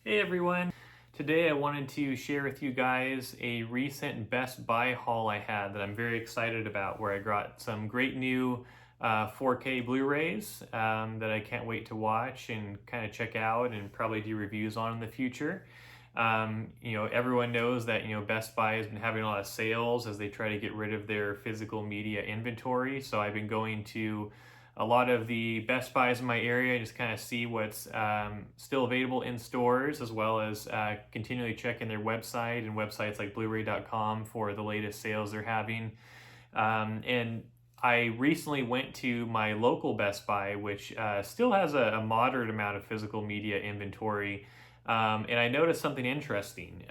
Hey everyone! Today I wanted to share with you guys a recent Best Buy haul I had that I'm very excited about, where I got some great new 4K Blu-rays that I can't wait to watch and kind of check out and probably do reviews on in the future. Everyone knows that, Best Buy has been having a lot of sales as they try to get rid of their physical media inventory. So I've been going to a lot of the Best Buys in my area, just kind of see what's still available in stores, as well as continually checking their website and websites like Blu-ray.com for the latest sales they're having. And I recently went to my local Best Buy, which still has a moderate amount of physical media inventory. And I noticed something interesting.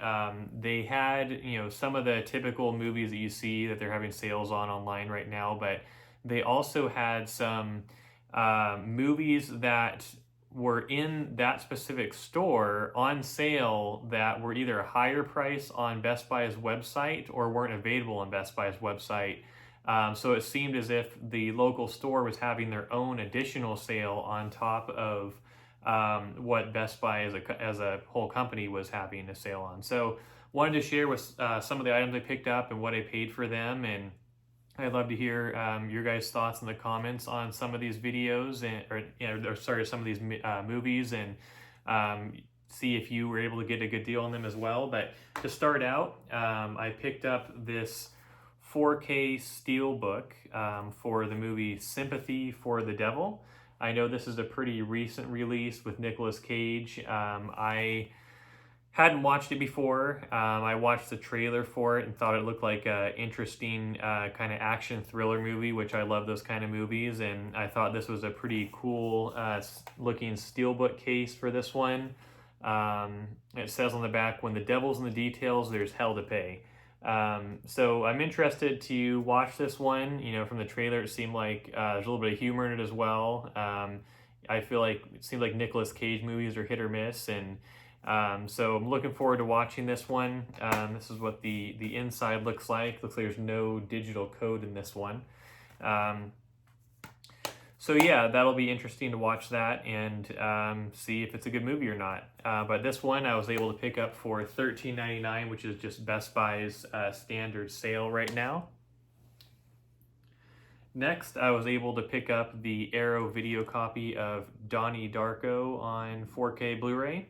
They had, some of the typical movies that you see that they're having sales on online right now, but they also had some movies that were in that specific store on sale that were either a higher price on Best Buy's website or weren't available on Best Buy's website. So it seemed as if the local store was having their own additional sale on top of what Best Buy as a whole company was having a sale on. So wanted to share with some of the items I picked up and what I paid for them, and I'd love to hear your guys' thoughts in the comments on some of these videos some of these movies, and see if you were able to get a good deal on them as well. But to start out, I picked up this 4K Steelbook for the movie Sympathy for the Devil. I know this is a pretty recent release with Nicolas Cage. I hadn't watched it before. I watched the trailer for it and thought it looked like an interesting kind of action thriller movie, which I love those kind of movies. And I thought this was a pretty cool looking steelbook case for this one. It says on the back, "When the devil's in the details, there's hell to pay." So I'm interested to watch this one. From the trailer, it seemed like there's a little bit of humor in it as well. I feel like it seems like Nicolas Cage movies are hit or miss, and so I'm looking forward to watching this one. This is what the inside looks like. Looks like there's no digital code in this one. So yeah, that'll be interesting to watch that and see if it's a good movie or not. But this one I was able to pick up for $13.99, which is just Best Buy's standard sale right now. Next, I was able to pick up the Arrow video copy of Donnie Darko on 4K Blu-ray.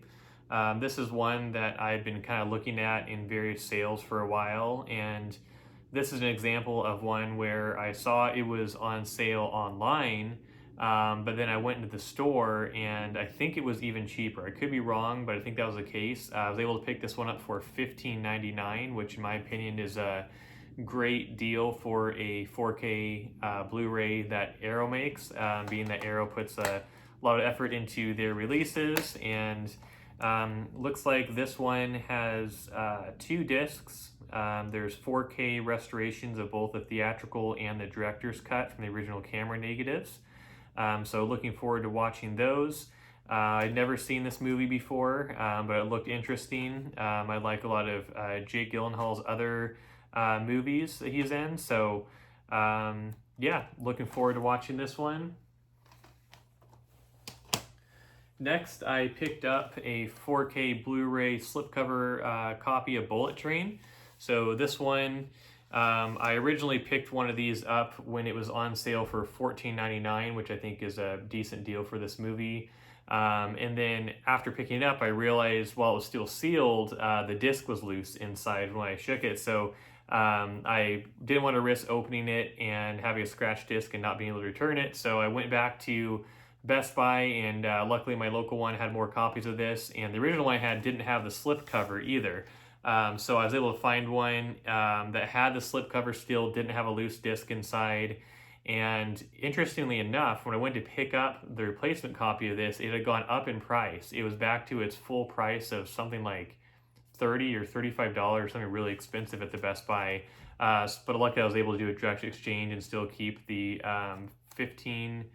This is one that I've been kind of looking at in various sales for a while, and this is an example of one where I saw it was on sale online, but then I went into the store and I think it was even cheaper. I could be wrong, but I think that was the case. I was able to pick this one up for $15.99, which in my opinion is a great deal for a 4K Blu-ray that Arrow makes, being that Arrow puts a lot of effort into their releases. And looks like this one has 2 discs. There's 4K restorations of both the theatrical and the director's cut from the original camera negatives. So looking forward to watching those. I'd never seen this movie before, but it looked interesting. I like a lot of Jake Gyllenhaal's other movies that he's in. So yeah, looking forward to watching this one. Next, I picked up a 4K Blu-ray slipcover copy of Bullet Train. So this one, I originally picked one of these up when it was on sale for $14.99, which I think is a decent deal for this movie. And then after picking it up, I realized while it was still sealed, the disc was loose inside when I shook it. So I didn't want to risk opening it and having a scratch disc and not being able to return it. So I went back to Best Buy, and luckily my local one had more copies of this, and the original one I had didn't have the slip cover either. So I was able to find one that had the slip cover still, didn't have a loose disc inside. And interestingly enough, when I went to pick up the replacement copy of this, it had gone up in price. It was back to its full price of something like $30 or $35, something really expensive at the Best Buy. But luckily I was able to do a direct exchange and still keep the $15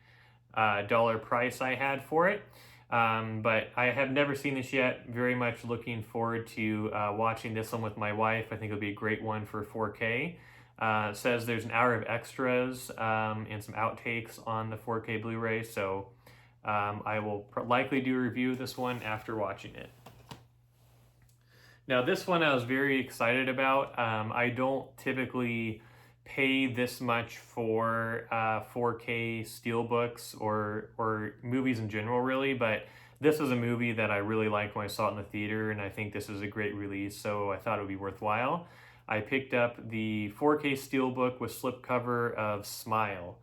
price I had for it. But I have never seen this yet. Very much looking forward to watching this one with my wife. I think it'll be a great one for 4K. It says there's an hour of extras and some outtakes on the 4K Blu-ray, so I will likely do a review of this one after watching it. Now this one I was very excited about. I don't typically pay this much for 4K steelbooks or movies in general, really, but this is a movie that I really liked when I saw it in the theater, and I think this is a great release, so I thought it would be worthwhile. I picked up the 4K steelbook with slipcover of Smile.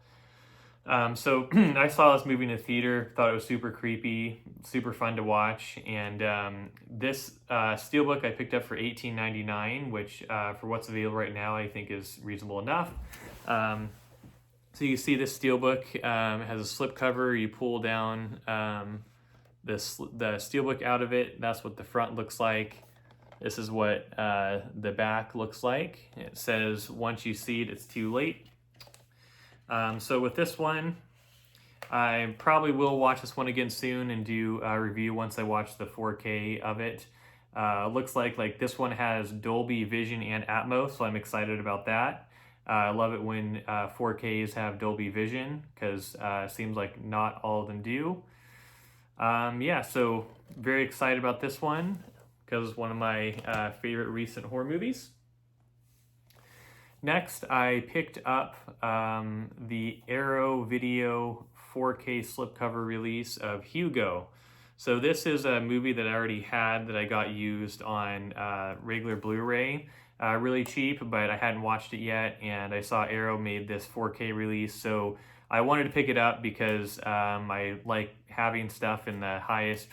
So I saw this movie in the theater, thought it was super creepy, super fun to watch, and this steelbook I picked up for $18.99, which for what's available right now I think is reasonable enough. So you see this steelbook has a slipcover. You pull down the steelbook out of it. That's what the front looks like. This is what the back looks like. It says, once you see it, it's too late. So with this one, I probably will watch this one again soon and do a review once I watch the 4K of it. Looks like this one has Dolby Vision and Atmos, so I'm excited about that. I love it when 4Ks have Dolby Vision, because it seems like not all of them do. Yeah, so very excited about this one, because it's one of my favorite recent horror movies. Next, I picked up the Arrow Video 4K slipcover release of Hugo. So this is a movie that I already had that I got used on regular Blu-ray, really cheap, but I hadn't watched it yet, and I saw Arrow made this 4K release, so I wanted to pick it up because I like having stuff in the highest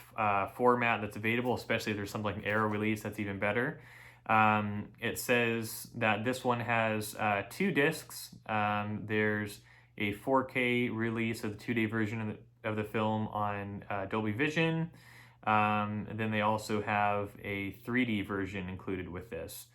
format that's available, especially if there's something like an Arrow release that's even better. It says that this one has 2 discs. There's a 4K release of the 2-day version of the film on Dolby Vision. And then they also have a 3D version included with this.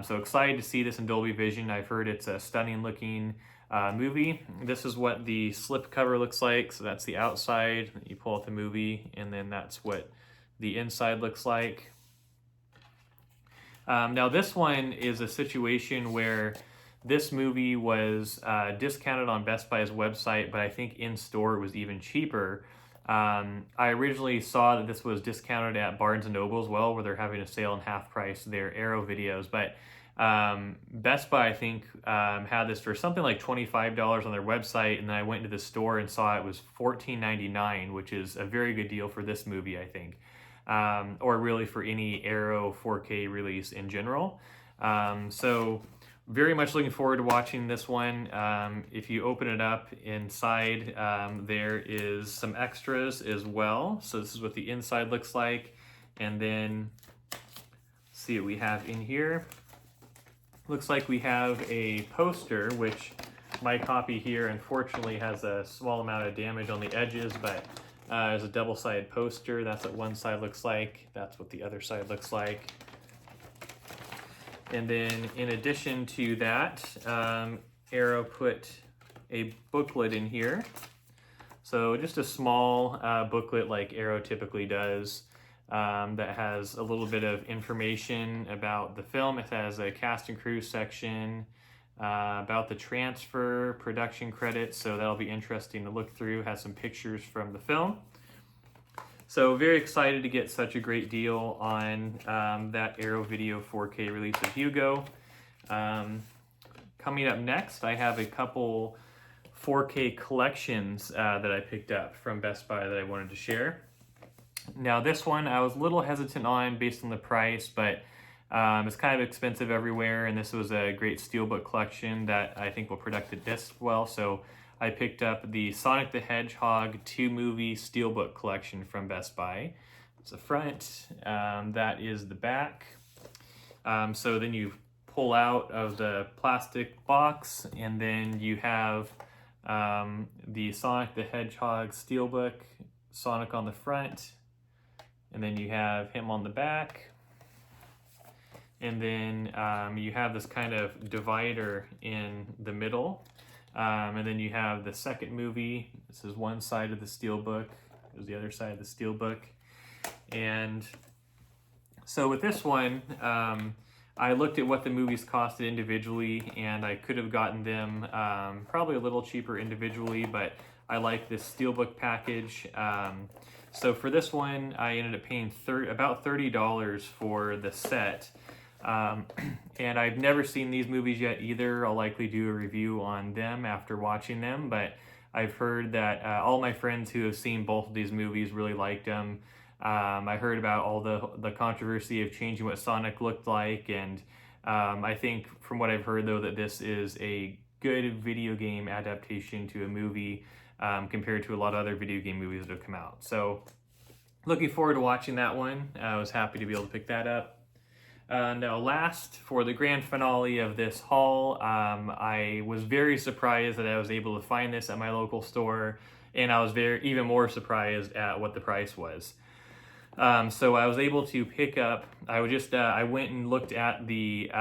So excited to see this in Dolby Vision. I've heard it's a stunning looking movie. This is what the slipcover looks like. So that's the outside. You pull out the movie, and then that's what the inside looks like. Now this one is a situation where this movie was discounted on Best Buy's website, but I think in store it was even cheaper. I originally saw that this was discounted at Barnes & Noble as well, where they're having a sale on half price their Arrow videos, but Best Buy I think had this for something like $25 on their website, and then I went into the store and saw it was $14.99, which is a very good deal for this movie, I think. Or really for any Arrow 4K release in general. So very much looking forward to watching this one. If you open it up inside, there is some extras as well. So this is what the inside looks like. And then see what we have in here. Looks like we have a poster, which my copy here unfortunately has a small amount of damage on the edges, but there's a double-sided poster. That's what one side looks like. That's what the other side looks like. And then in addition to that, Arrow put a booklet in here. So just a small booklet like Arrow typically does, that has a little bit of information about the film. It has a cast and crew section, about the transfer, production credits, so that'll be interesting to look through. Has some pictures from the film. So very excited to get such a great deal on that Arrow Video 4K release of Hugo. Coming up next, I have a couple 4K collections that I picked up from Best Buy that I wanted to share. Now this one I was a little hesitant on based on the price, but it's kind of expensive everywhere, and this was a great steelbook collection that I think will protect the disc well. So I picked up the Sonic the Hedgehog 2-movie steelbook collection from Best Buy. It's the front, that is the back. So then you pull out of the plastic box, and then you have the Sonic the Hedgehog steelbook, Sonic on the front, and then you have him on the back. And then you have this kind of divider in the middle. And then you have the second movie. This is one side of the steelbook. There's the other side of the steelbook. And so with this one, I looked at what the movies costed individually, and I could have gotten them probably a little cheaper individually, but I like this steelbook package. So for this one, I ended up paying about $30 for the set. And I've never seen these movies yet either. I'll likely do a review on them after watching them, but I've heard that all my friends who have seen both of these movies really liked them. I heard about all the controversy of changing what Sonic looked like, and I think from what I've heard though that this is a good video game adaptation to a movie compared to a lot of other video game movies that have come out. So looking forward to watching that one. I was happy to be able to pick that up. Now last, for the grand finale of this haul, I was very surprised that I was able to find this at my local store, and I was even more surprised at what the price was. So I was able to pick up, I went and looked at the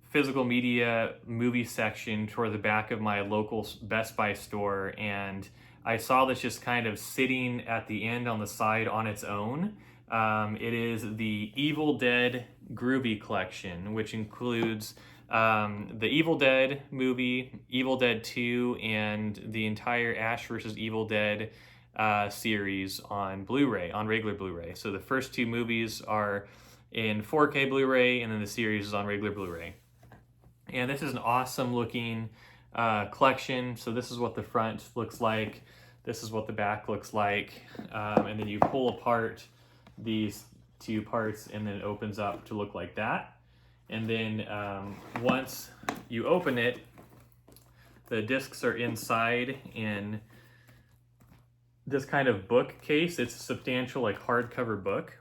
physical media movie section toward the back of my local Best Buy store, and I saw this just kind of sitting at the end on the side on its own. It is the Evil Dead Groovy Collection, which includes the Evil Dead movie, Evil Dead 2, and the entire Ash vs. Evil Dead series on Blu-ray, on regular Blu-ray. So the first two movies are in 4K Blu-ray, and then the series is on regular Blu-ray. And this is an awesome looking collection. So this is what the front looks like. This is what the back looks like. And then you pull apart these two parts, and then it opens up to look like that. And then once you open it, the discs are inside in this kind of bookcase. It's a substantial, like, hardcover book.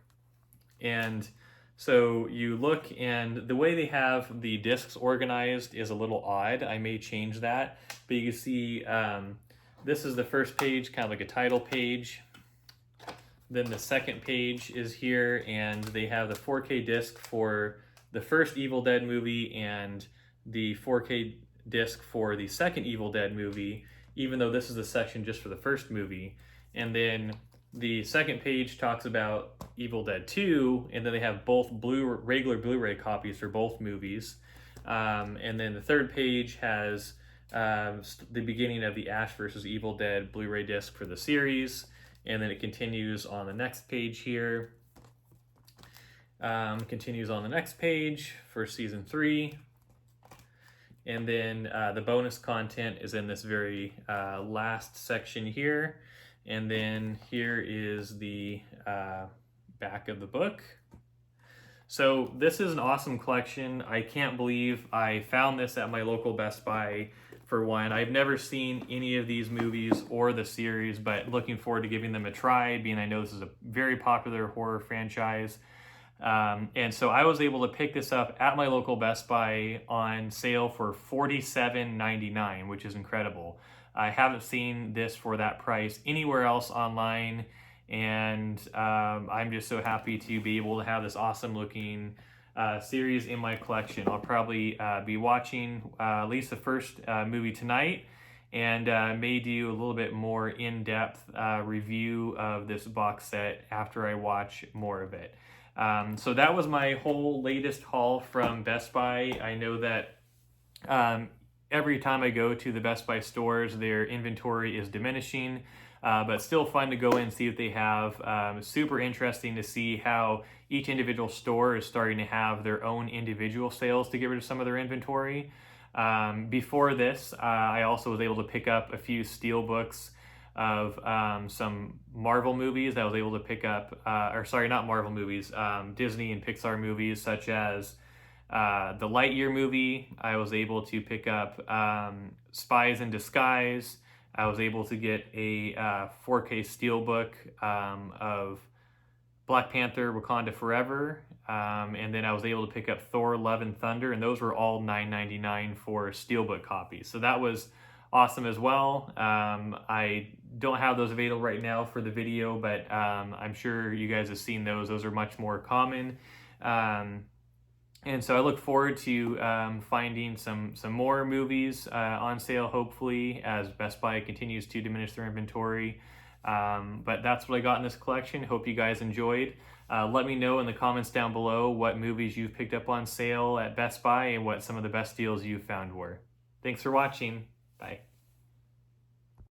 And so you look, and the way they have the discs organized is a little odd. I may change that, but you can see this is the first page, kind of like a title page. Then the second page is here, and they have the 4K disc for the first Evil Dead movie and the 4K disc for the second Evil Dead movie, even though this is the section just for the first movie. And then the second page talks about Evil Dead 2, and then they have both regular Blu-ray copies for both movies. And then the third page has the beginning of the Ash vs. Evil Dead Blu-ray disc for the series. And then it continues on the next page here. Continues on the next page for season 3. And then the bonus content is in this very last section here. And then here is the back of the book. So this is an awesome collection. I can't believe I found this at my local Best Buy. For one, I've never seen any of these movies or the series, but looking forward to giving them a try, being I know this is a very popular horror franchise. And so I was able to pick this up at my local Best Buy on sale for $47.99, which is incredible. I haven't seen this for that price anywhere else online, and I'm just so happy to be able to have this awesome looking series in my collection. I'll probably be watching at least the first movie tonight, and may do a little bit more in-depth review of this box set after I watch more of it. So that was my whole latest haul from Best Buy. I know that every time I go to the Best Buy stores, their inventory is diminishing, but still fun to go in and see what they have. Super interesting to see how each individual store is starting to have their own individual sales to get rid of some of their inventory. Before this, I also was able to pick up a few steel books of some Marvel movies that I was able to pick up, or sorry, not Marvel movies, Disney and Pixar movies such as the Lightyear movie. I was able to pick up Spies in Disguise. I was able to get a 4K steelbook of Black Panther, Wakanda Forever, and then I was able to pick up Thor, Love and Thunder, and those were all $9.99 for steelbook copies. So that was awesome as well. I don't have those available right now for the video, but I'm sure you guys have seen those. Those are much more common. And so I look forward to finding some more movies on sale, hopefully, as Best Buy continues to diminish their inventory. But that's what I got in this collection. Hope you guys enjoyed. Let me know in the comments down below what movies you've picked up on sale at Best Buy and what some of the best deals you've found were. Thanks for watching. Bye.